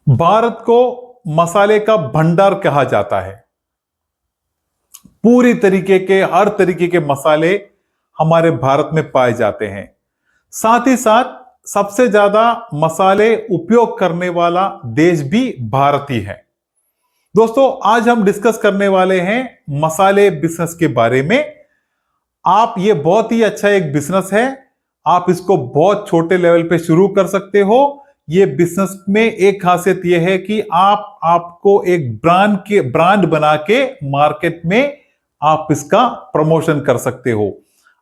भारत को मसाले का भंडार कहा जाता है। पूरी तरीके के हर तरीके के मसाले हमारे भारत में पाए जाते हैं। साथ ही साथ सबसे ज्यादा मसाले उपयोग करने वाला देश भी भारत ही है। दोस्तों, आज हम डिस्कस करने वाले हैं मसाले बिजनेस के बारे में। आप ये बहुत ही अच्छा एक बिजनेस है। आप इसको बहुत छोटे लेवल पे शुरू कर सकते हो। ये बिजनेस में एक खासियत ये है कि आपको एक ब्रांड बना के मार्केट में आप इसका प्रमोशन कर सकते हो।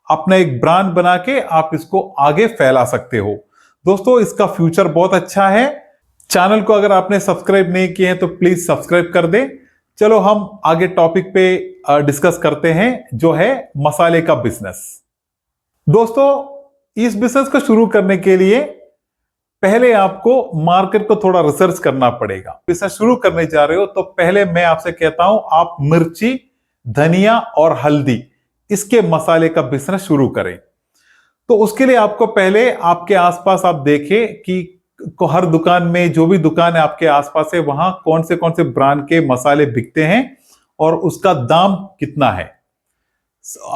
अपना एक ब्रांड बना के आप इसको आगे फैला सकते हो। दोस्तों, इसका फ्यूचर बहुत अच्छा है। चैनल को अगर आपने सब्सक्राइब नहीं किए हैं तो प्लीज सब्सक्राइब कर दें। चलो हम आगे टॉपिक पे डिस्कस करते हैं, जो है मसाले का बिजनेस। दोस्तों, इस बिजनेस को शुरू करने के लिए पहले आपको मार्केट को थोड़ा रिसर्च करना पड़ेगा। बिजनेस शुरू करने जा रहे हो तो पहले मैं आपसे कहता हूं, आप मिर्ची, धनिया और हल्दी इसके मसाले का बिजनेस शुरू करें। तो उसके लिए आपको पहले आपके आसपास आप देखें कि हर दुकान में, जो भी दुकान है आपके आसपास है, वहां कौन से ब्रांड के मसाले बिकते हैं और उसका दाम कितना है।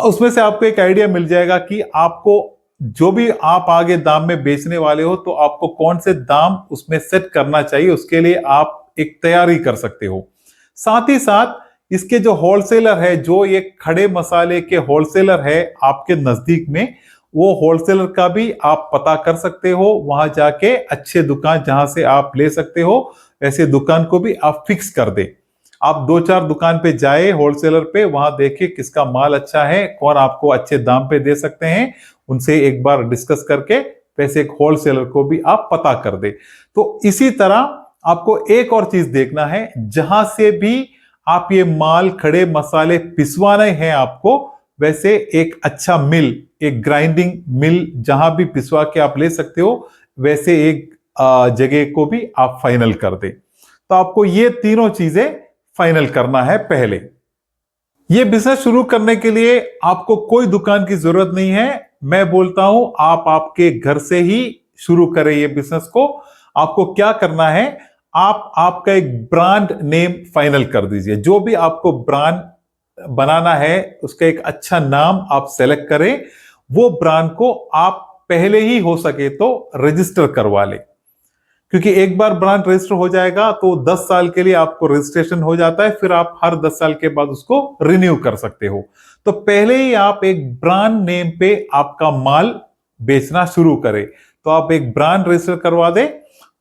उसमें से आपको एक आइडिया मिल जाएगा कि आपको जो भी आप आगे दाम में बेचने वाले हो तो आपको कौन से दाम उसमें सेट करना चाहिए। उसके लिए आप एक तैयारी कर सकते हो। साथ ही साथ इसके जो होलसेलर है, जो ये खड़े मसाले के होलसेलर है आपके नजदीक में, वो होलसेलर का भी आप पता कर सकते हो। वहां जाके अच्छे दुकान जहां से आप ले सकते हो, ऐसे दुकान को भी आप फिक्स कर दे। आप 2-4 दुकान पे जाए होलसेलर पे, वहां देखे किसका माल अच्छा है, कौन आपको अच्छे दाम पे दे सकते हैं, उनसे एक बार डिस्कस करके वैसे एक होलसेलर को भी आप पता कर दे। तो इसी तरह आपको एक और चीज देखना है, जहां से भी आप ये माल खड़े मसाले पिसवाने हैं आपको, वैसे एक अच्छा मिल, एक ग्राइंडिंग मिल जहां भी पिसवा के आप ले सकते हो, वैसे एक जगह को भी आप फाइनल कर दे। तो आपको ये तीनों चीजें फाइनल करना है पहले। ये बिजनेस शुरू करने के लिए आपको कोई दुकान की जरूरत नहीं है। मैं बोलता हूं, आप आपके घर से ही शुरू करें ये बिजनेस को। आपको क्या करना है, आप आपका एक ब्रांड नेम फाइनल कर दीजिए। जो भी आपको ब्रांड बनाना है, उसका एक अच्छा नाम आप सेलेक्ट करें। वो ब्रांड को आप पहले ही हो सके तो रजिस्टर करवा लें, क्योंकि एक बार ब्रांड रजिस्टर हो जाएगा तो 10 साल के लिए आपको रजिस्ट्रेशन हो जाता है। फिर आप हर 10 साल के बाद उसको रिन्यू कर सकते हो। तो पहले ही आप एक ब्रांड नेम पे आपका माल बेचना शुरू करें। तो आप एक ब्रांड रजिस्टर करवा दें।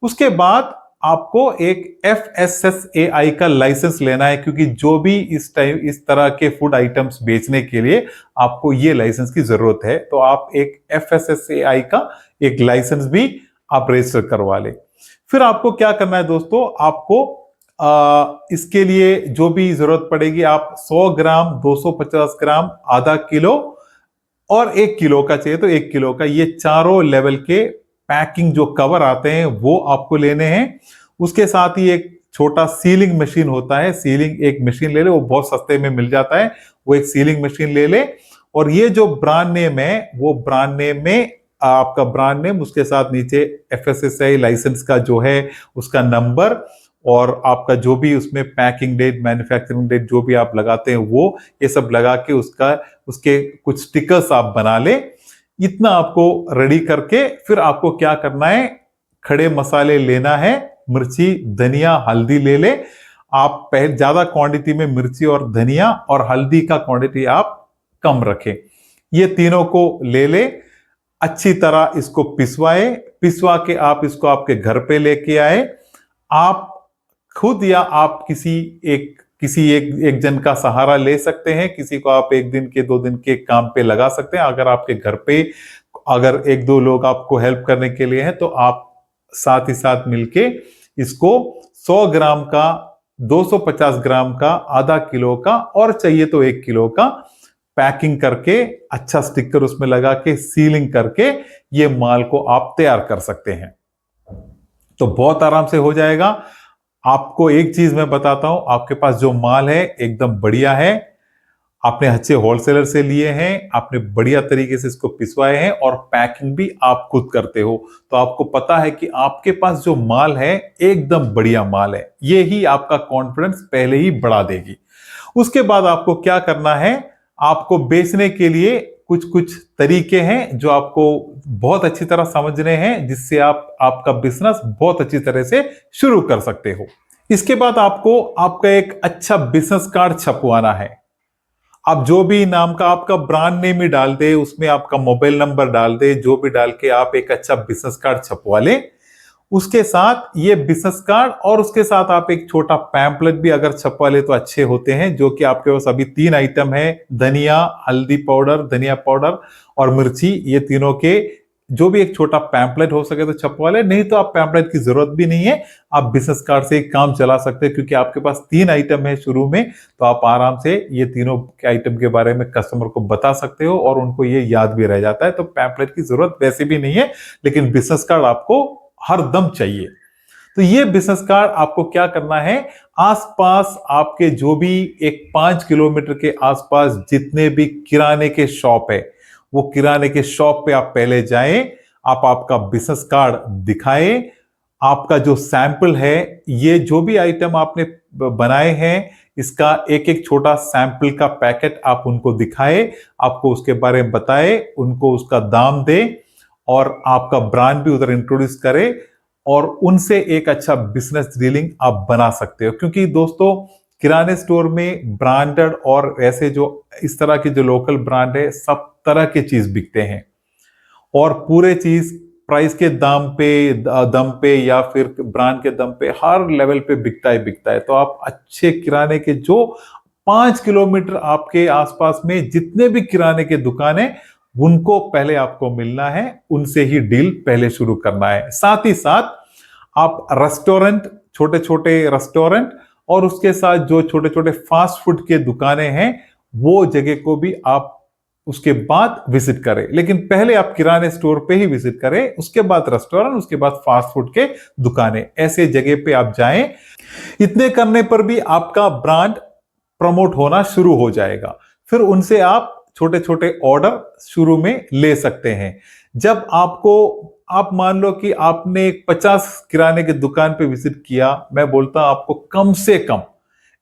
उसके बाद आपको एक FSSAI का लाइसेंस लेना है, क्योंकि जो भी इस तरह के फूड आइटम्स बेचने के लिए आपको ये लाइसेंस की जरूरत है। तो आप एक FSSAI का एक लाइसेंस भी आप रजिस्टर करवा लें। फिर आपको क्या करना है दोस्तों, आपको इसके लिए जो भी जरूरत पड़ेगी, आप 100 ग्राम, 250 ग्राम, आधा किलो और 1 किलो का चाहिए तो 1 किलो का, ये चारों लेवल के पैकिंग जो कवर आते हैं वो आपको लेने हैं। उसके साथ ही एक छोटा सीलिंग मशीन होता है, सीलिंग एक मशीन ले ले, वो बहुत सस्ते में मिल जाता है। वो एक सीलिंग मशीन ले ले। और ये जो ब्रांड नेम है, वो ब्रांड नेम में आपका ब्रांड नेम, उसके साथ नीचे FSSAI लाइसेंस का जो है उसका नंबर, और आपका जो भी उसमें पैकिंग डेट, मैन्युफैक्चरिंग डेट जो भी आप लगाते हैं, वो ये सब लगा के उसके कुछ स्टिकर्स आप बना ले। इतना आपको रेडी करके फिर आपको क्या करना है, खड़े मसाले लेना है, मिर्ची, धनिया, हल्दी ले ले। आप पहले ज्यादा क्वांटिटी में मिर्ची और धनिया और हल्दी का क्वांटिटी आप कम रखें। ये तीनों को ले ले, अच्छी तरह इसको पिसवा के आप इसको आपके घर पे लेके आए। आप खुद या आप किसी एक जन का सहारा ले सकते हैं। किसी को आप 1 दिन के 2 दिन के काम पे लगा सकते हैं। अगर आपके घर पे अगर 1-2 लोग आपको हेल्प करने के लिए हैं, तो आप साथ ही साथ मिलके इसको 100 ग्राम का, 250 ग्राम का, आधा किलो का और चाहिए तो 1 किलो का पैकिंग करके, अच्छा स्टिकर उसमें लगा के, सीलिंग करके ये माल को आप तैयार कर सकते हैं। तो बहुत आराम से हो जाएगा। आपको एक चीज मैं बताता हूं, आपके पास जो माल है एकदम बढ़िया है। आपने अच्छे होलसेलर से लिए हैं, आपने बढ़िया तरीके से इसको पिसवाए हैं और पैकिंग भी आप खुद करते हो, तो आपको पता है कि आपके पास जो माल है एकदम बढ़िया माल है। ये ही आपका कॉन्फिडेंस पहले ही बढ़ा देगी। उसके बाद आपको क्या करना है, आपको बेचने के लिए कुछ कुछ तरीके हैं जो आपको बहुत अच्छी तरह समझने हैं, जिससे आप आपका बिजनेस बहुत अच्छी तरह से शुरू कर सकते हो। इसके बाद आपको आपका एक अच्छा बिजनेस कार्ड छपवाना है। आप जो भी नाम का आपका ब्रांड नेम ही डाल दे, उसमें आपका मोबाइल नंबर डाल दे, जो भी डाल के आप एक अच्छा बिजनेस कार्ड छपवा ले। उसके साथ ये बिजनेस कार्ड और उसके साथ आप एक छोटा पैम्पलेट भी अगर छपवा ले तो अच्छे होते हैं, जो कि आपके पास अभी 3 आइटम है, धनिया, हल्दी पाउडर, धनिया पाउडर और मिर्ची, ये तीनों के जो भी एक छोटा पैम्पलेट हो सके तो छपवा ले। नहीं तो आप पैम्पलेट की जरूरत भी नहीं है, आप बिजनेस कार्ड से काम चला सकते हैं, क्योंकि आपके पास 3 आइटम है शुरू में, तो आप आराम से ये तीनों के आइटम के बारे में कस्टमर को बता सकते हो और उनको ये याद भी रह जाता है। तो पैम्पलेट की जरूरत वैसे भी नहीं है, लेकिन बिजनेस कार्ड आपको हर दम चाहिए। तो ये बिजनेस कार्ड आपको क्या करना है, आसपास आपके जो भी एक 5 किलोमीटर के आसपास जितने भी किराने के शॉप है, वो किराने के शॉप पे आप पहले जाएं, आप आपका बिजनेस कार्ड दिखाएं, आपका जो सैंपल है, ये जो भी आइटम आपने बनाए हैं, इसका एक एक छोटा सैंपल का पैकेट आप उनको दिखाएं, आपको उसके बारे में बताएं, उनको उसका दाम दें और आपका ब्रांड भी उधर इंट्रोड्यूस करें और उनसे एक अच्छा बिजनेस डीलिंग आप बना सकते हो। क्योंकि दोस्तों, किराने स्टोर में ब्रांडेड और ऐसे जो इस तरह के जो लोकल ब्रांड है, सब तरह के चीज बिकते हैं और पूरे चीज प्राइस के दम पे या फिर ब्रांड के दम पे हर लेवल पे बिकता ही बिकता है। तो आप अच्छे किराने के जो 5 किलोमीटर आपके आसपास में जितने भी किराने के दुकान है, उनको पहले आपको मिलना है, उनसे ही डील पहले शुरू करना है। साथ ही साथ आप रेस्टोरेंट, छोटे छोटे रेस्टोरेंट और उसके साथ जो छोटे छोटे फास्ट फूड के दुकानें हैं, वो जगह को भी आप उसके बाद विजिट करें। लेकिन पहले आप किराने स्टोर पे ही विजिट करें, उसके बाद रेस्टोरेंट, उसके बाद फास्ट फूड के दुकानें, ऐसे जगह पे आप जाएं। इतने करने पर भी आपका ब्रांड प्रमोट होना शुरू हो जाएगा। फिर उनसे आप छोटे छोटे ऑर्डर शुरू में ले सकते हैं। जब आपको, आप मान लो कि आपने एक 50 किराने के दुकान पे विजिट किया, मैं बोलता हूं आपको कम से कम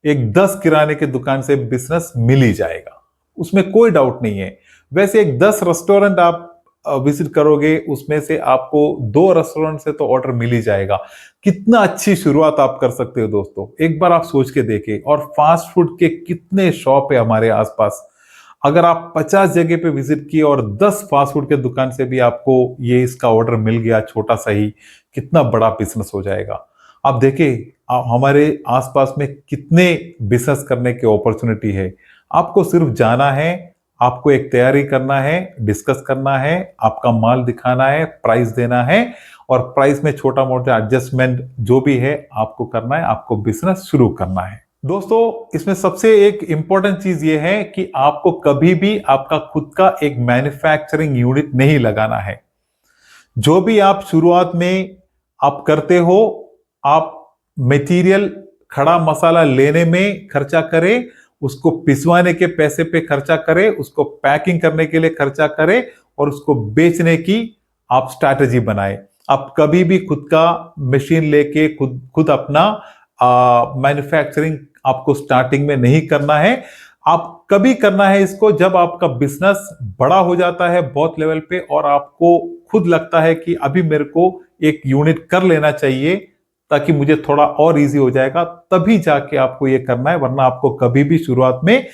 एक 10 किराने के दुकान से बिजनेस मिल ही जाएगा, उसमें कोई डाउट नहीं है। वैसे एक 10 रेस्टोरेंट आप विजिट करोगे, उसमें से आपको 2 रेस्टोरेंट से तो ऑर्डर मिल ही जाएगा। कितना अच्छी शुरुआत आप कर सकते हो दोस्तों, एक बार आप सोच के देखें। और फास्ट फूड के कितने शॉप है हमारे आसपास, अगर आप 50 जगह पे विजिट किए और 10 फास्ट फूड के दुकान से भी आपको ये इसका ऑर्डर मिल गया, छोटा सा ही, कितना बड़ा बिजनेस हो जाएगा। आप देखिए, हमारे आसपास में कितने बिजनेस करने की अपॉर्चुनिटी है। आपको सिर्फ जाना है, आपको एक तैयारी करना है, डिस्कस करना है, आपका माल दिखाना है, प्राइस देना है और प्राइस में छोटा मोटा एडजस्टमेंट जो भी है आपको करना है, आपको बिजनेस शुरू करना है। दोस्तों, इसमें सबसे एक इंपॉर्टेंट चीज ये है कि आपको कभी भी आपका खुद का एक मैन्युफैक्चरिंग यूनिट नहीं लगाना है। जो भी आप शुरुआत में आप करते हो, आप मटेरियल, खड़ा मसाला लेने में खर्चा करें, उसको पिसवाने के पैसे पे खर्चा करें, उसको पैकिंग करने के लिए खर्चा करें और उसको बेचने की आप स्ट्रैटेजी बनाएं। आप कभी भी खुद का मशीन लेके खुद खुद अपना मैन्युफैक्चरिंग आपको स्टार्टिंग में नहीं करना है। आप कभी करना है इसको जब आपका बिजनेस बड़ा हो जाता है बहुत लेवल पे और आपको खुद लगता है कि अभी मेरे को एक यूनिट कर लेना चाहिए ताकि मुझे थोड़ा और इजी हो जाएगा, तभी जाके आपको ये करना है। वरना आपको कभी भी शुरुआत में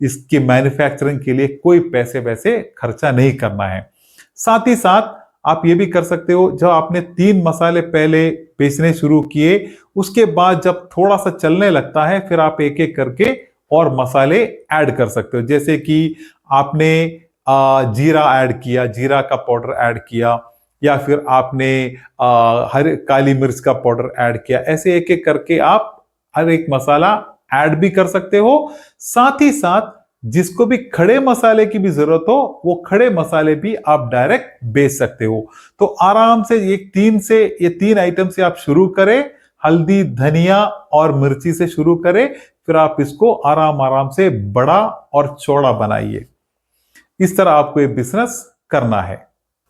इसकी मैन्युफैक्चरिंग के लिए कोई पैसे वैसे खर्चा नहीं करना है। साथ ही साथ आप ये भी कर सकते हो, जब आपने 3 मसाले पहले बेचने शुरू किए, उसके बाद जब थोड़ा सा चलने लगता है, फिर आप एक एक करके और मसाले ऐड कर सकते हो। जैसे कि आपने जीरा ऐड किया, जीरा का पाउडर ऐड किया, या फिर आपने हर काली मिर्च का पाउडर ऐड किया। ऐसे एक एक करके आप हर एक मसाला ऐड भी कर सकते हो। साथ ही साथ जिसको भी खड़े मसाले की भी जरूरत हो, वो खड़े मसाले भी आप डायरेक्ट बेच सकते हो। तो आराम से ये 3 आइटम से आप शुरू करें, हल्दी, धनिया और मिर्ची से शुरू करें। फिर आप इसको आराम आराम से बड़ा और चौड़ा बनाइए। इस तरह आपको ये बिजनेस करना है।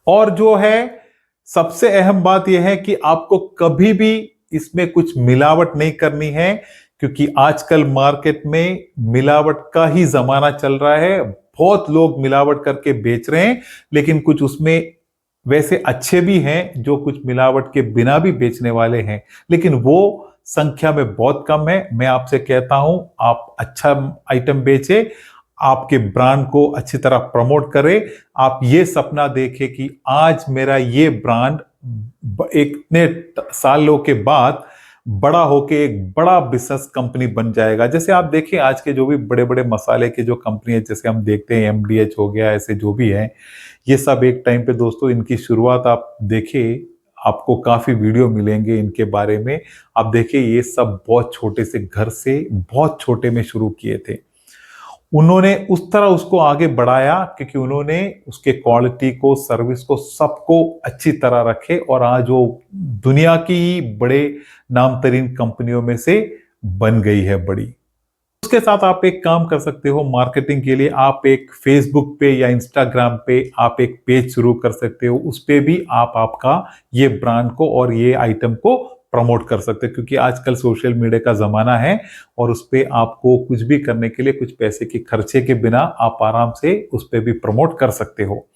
और जो है सबसे अहम बात यह है कि आपको कभी भी इसमें कुछ मिलावट नहीं करनी है, क्योंकि आजकल मार्केट में मिलावट का ही जमाना चल रहा है। बहुत लोग मिलावट करके बेच रहे हैं, लेकिन कुछ उसमें वैसे अच्छे भी हैं जो कुछ मिलावट के बिना भी बेचने वाले हैं, लेकिन वो संख्या में बहुत कम है। मैं आपसे कहता हूं, आप अच्छा आइटम बेचे, आपके ब्रांड को अच्छी तरह प्रमोट करें। आप ये सपना देखें कि आज मेरा ये ब्रांड इतने सालों के बाद बड़ा होके एक बड़ा बिजनेस कंपनी बन जाएगा। जैसे आप देखें आज के जो भी बड़े बड़े मसाले के जो कंपनी है, जैसे हम देखते हैं एमडीएच हो गया, ऐसे जो भी है, ये सब एक टाइम पे दोस्तों इनकी शुरुआत आप देखें, आपको काफी वीडियो मिलेंगे इनके बारे में। आप देखिए ये सब बहुत छोटे से घर से बहुत छोटे में शुरू किए थे। उन्होंने उस तरह उसको आगे बढ़ाया क्योंकि उन्होंने उसके क्वालिटी को, सर्विस को, सबको अच्छी तरह रखे, और आज वो दुनिया की बड़े नाम तरीन कंपनियों में से बन गई है बड़ी। उसके साथ आप एक काम कर सकते हो मार्केटिंग के लिए, आप एक फेसबुक पे या इंस्टाग्राम पे आप एक पेज शुरू कर सकते हो। उस पे भी आप आपका ये ब्रांड को और ये आइटम को प्रमोट कर सकते हो, क्योंकि आजकल सोशल मीडिया का जमाना है और उस पे आपको कुछ भी करने के लिए कुछ पैसे के खर्चे के बिना आप आराम से उस पे भी प्रमोट कर सकते हो।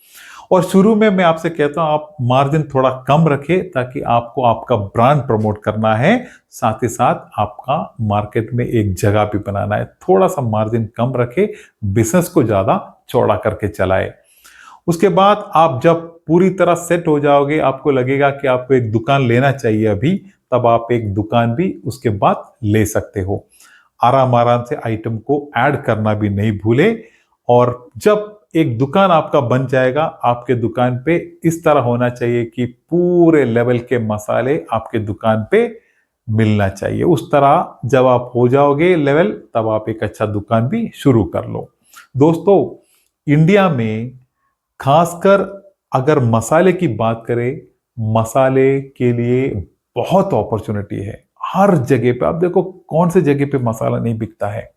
और शुरू में मैं आपसे कहता हूं आप मार्जिन थोड़ा कम रखें, ताकि आपको आपका ब्रांड प्रमोट करना है, साथ ही साथ आपका मार्केट में एक जगह भी बनाना है। थोड़ा सा मार्जिन कम रखें, बिजनेस को ज्यादा चौड़ा करके चलाए। उसके बाद आप जब पूरी तरह सेट हो जाओगे, आपको लगेगा कि आपको एक दुकान लेना चाहिए अभी, तब आप एक दुकान भी उसके बाद ले सकते हो। आराम आराम से आइटम को ऐड करना भी नहीं भूले। और जब एक दुकान आपका बन जाएगा, आपके दुकान पे इस तरह होना चाहिए कि पूरे लेवल के मसाले आपके दुकान पे मिलना चाहिए। उस तरह जब आप हो जाओगे लेवल, तब आप एक अच्छा दुकान भी शुरू कर लो। दोस्तों, इंडिया में खासकर अगर मसाले की बात करें, मसाले के लिए बहुत अपॉर्चुनिटी है। हर जगह पे आप देखो, कौन से जगह पे मसाला नहीं बिकता है।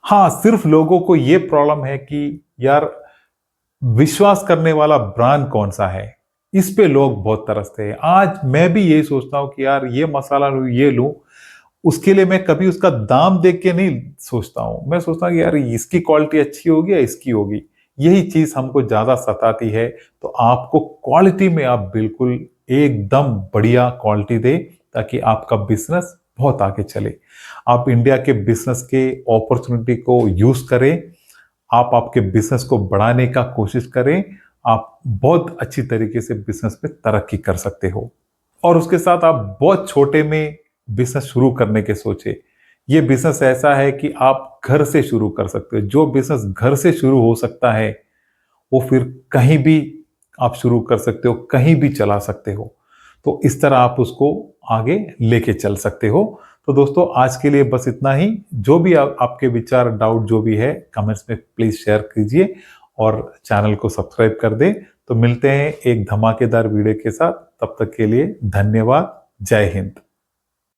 हाँ, सिर्फ लोगों को यह प्रॉब्लम है कि यार विश्वास करने वाला ब्रांड कौन सा है, इस पे लोग बहुत तरसते हैं। आज मैं भी यही सोचता हूं कि यार ये मसाला लूं, ये लूं, उसके लिए मैं कभी उसका दाम देख के नहीं सोचता हूं। मैं सोचता हूं कि यार इसकी क्वालिटी अच्छी होगी या इसकी होगी। यही चीज हमको ज्यादा सताती है। तो आपको क्वालिटी में आप बिल्कुल एकदम बढ़िया क्वालिटी दे, ताकि आपका बिजनेस बहुत आगे चले। आप इंडिया के बिजनेस के अपॉर्चुनिटी को यूज करें, आप आपके बिजनेस को बढ़ाने का कोशिश करें। आप बहुत अच्छी तरीके से बिजनेस में तरक्की कर सकते हो। और उसके साथ आप बहुत छोटे में बिजनेस शुरू करने के सोचे। ये बिजनेस ऐसा है कि आप घर से शुरू कर सकते हो। जो बिजनेस घर से शुरू हो सकता है, वो फिर कहीं भी आप शुरू कर सकते हो, कहीं भी चला सकते हो। तो इस तरह आप उसको आगे लेके चल सकते हो। तो दोस्तों, आज के लिए बस इतना ही। जो भी आपके विचार, डाउट जो भी है, कमेंट्स में प्लीज शेयर कीजिए और चैनल को सब्सक्राइब कर दें। तो मिलते हैं एक धमाकेदार वीडियो के साथ। तब तक के लिए धन्यवाद। जय हिंद।